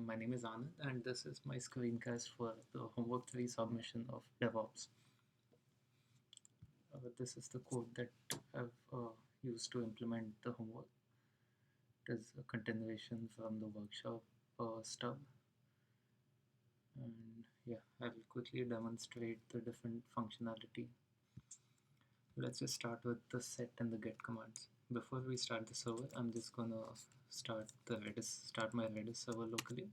My name is Anand, and this is my screencast for the homework 3 submission of DevOps. This is the code that I've used to implement the homework. It is a continuation from the workshop stub. And yeah, I'll quickly demonstrate the different functionality. Let's just start with the set and the get commands. Before we start the server, I'm just gonna start my Redis server locally.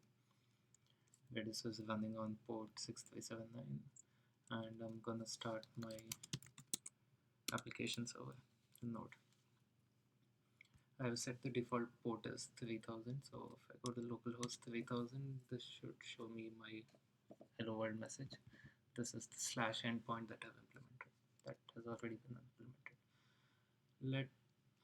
Redis is running on port 6379, and I'm gonna start my application server node. I have set the default port as 3000, so if I go to localhost 3000, this should show me my hello world message. This is the slash endpoint that I've implemented. That has already been implemented. Let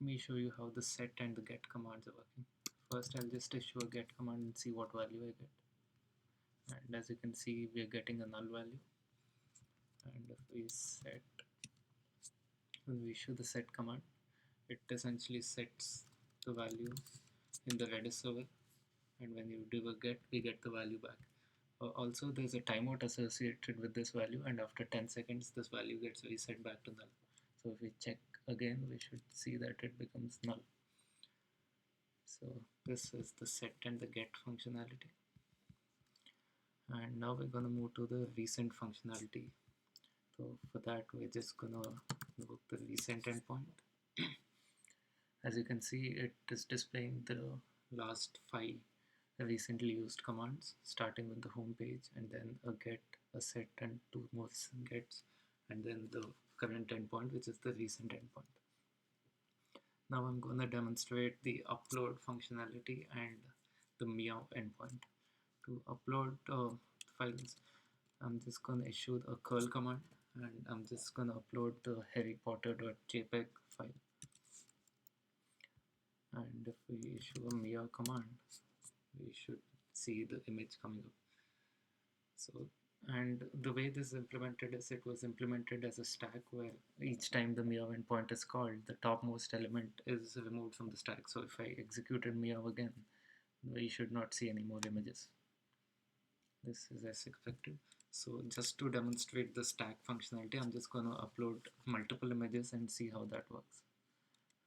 me show you how the set and the get commands are working. First, I'll just issue a get command and see what value I get. And as you can see, we are getting a null value. And if we set, when we issue the set command, it essentially sets the value in the Redis server, and when you do a get, we get the value back. Also, there's a timeout associated with this value, and after 10 seconds, this value gets reset back to null. So if we check again, we should see that it becomes null. So this is the set and the get functionality. And now we're going to move to the recent functionality. So for that, we're just going to invoke the recent endpoint. As you can see, it is displaying the last 5 recently used commands, starting with the home page, and then a get, a set, and 2 more gets, and then the current endpoint, which is the recent endpoint. Now I'm going to demonstrate the upload functionality and the meow endpoint. To upload files, I'm just going to issue a curl command, and I'm just going to upload the harrypotter.jpg file. And if we issue a meow command, we should see the image coming up. So, and the way this is implemented is it was implemented as a stack where each time the meow endpoint is called, the topmost element is removed from the stack. So if I executed meow again, we should not see any more images. This is as expected. So just to demonstrate the stack functionality, I'm just going to upload multiple images and see how that works.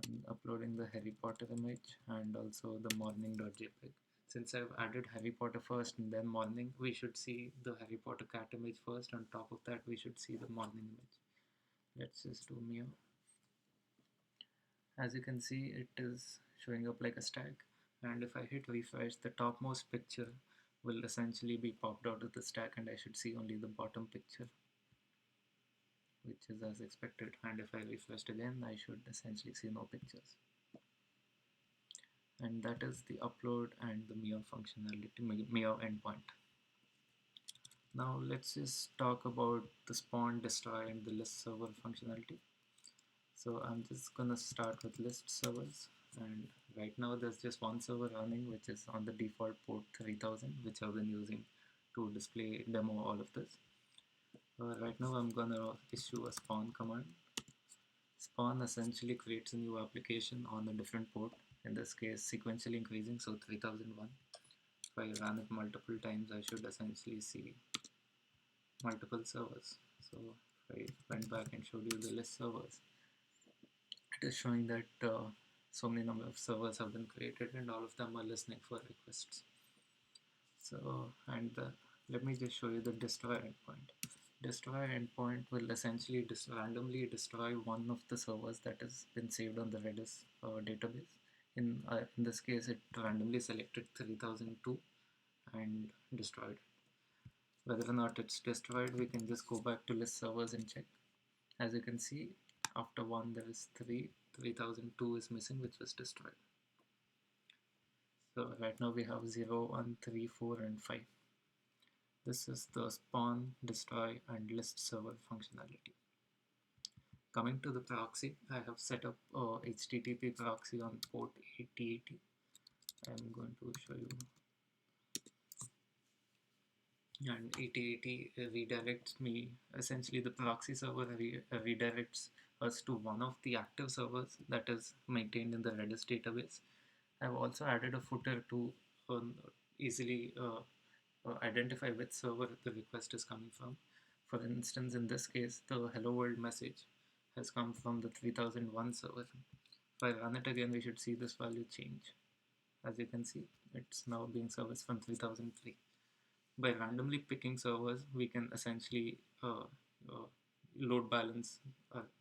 I'm uploading the Harry Potter image and also the morning.jpg. Since I've added Harry Potter first and then morning, we should see the Harry Potter cat image first. On top of that, we should see the morning image. Let's just do meow. As you can see, it is showing up like a stack. And if I hit refresh, the topmost picture will essentially be popped out of the stack, and I should see only the bottom picture, which is as expected. And if I refresh again, I should essentially see no pictures. And that is the upload and the meow functionality, meow endpoint. Now let's just talk about the spawn, destroy, and the list server functionality. So I'm just gonna start with list servers, and right now there's just one server running, which is on the default port 3000, which I've been using to display demo all of this. Right now I'm gonna issue a spawn command. Spawn essentially creates a new application on a different port, in this case sequentially increasing, so 3001. If I run it multiple times, I should essentially see multiple servers. So if I went back and showed you the list servers, it is showing that so many number of servers have been created and all of them are listening for requests. So, and let me just show you the destroy endpoint. Destroy endpoint will essentially randomly destroy one of the servers that has been saved on the Redis database. In this case, it randomly selected 3002 and destroyed it. Whether or not it's destroyed, we can just go back to list servers and check. As you can see, after 1 there is 3, 3002 is missing, which was destroyed. So right now we have 0, 1, 3, 4, and 5. This is the spawn, destroy, and list server functionality. Coming to the proxy, I have set up a HTTP proxy on port 8080. I'm going to show you. And 8080 redirects me, essentially the proxy server redirects us to one of the active servers that is maintained in the Redis database. I've also added a footer to easily identify which server the request is coming from. For instance, in this case, the hello world message has come from the 3001 server. If I run it again, we should see this value change. As you can see, it's now being serviced from 3003. By randomly picking servers, we can essentially uh, load balance,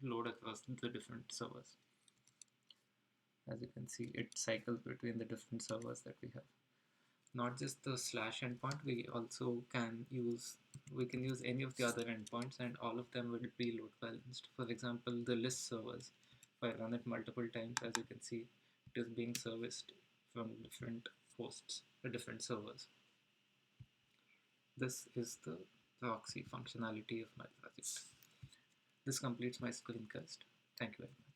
load across the different servers. As you can see, it cycles between the different servers that we have. Not just the slash endpoint, we also can use any of the other endpoints, and all of them will be load balanced. For example, the list servers, if I run it multiple times, as you can see, it is being serviced from different hosts, different servers. This is the proxy functionality of my project. This completes my screencast. Thank you very much.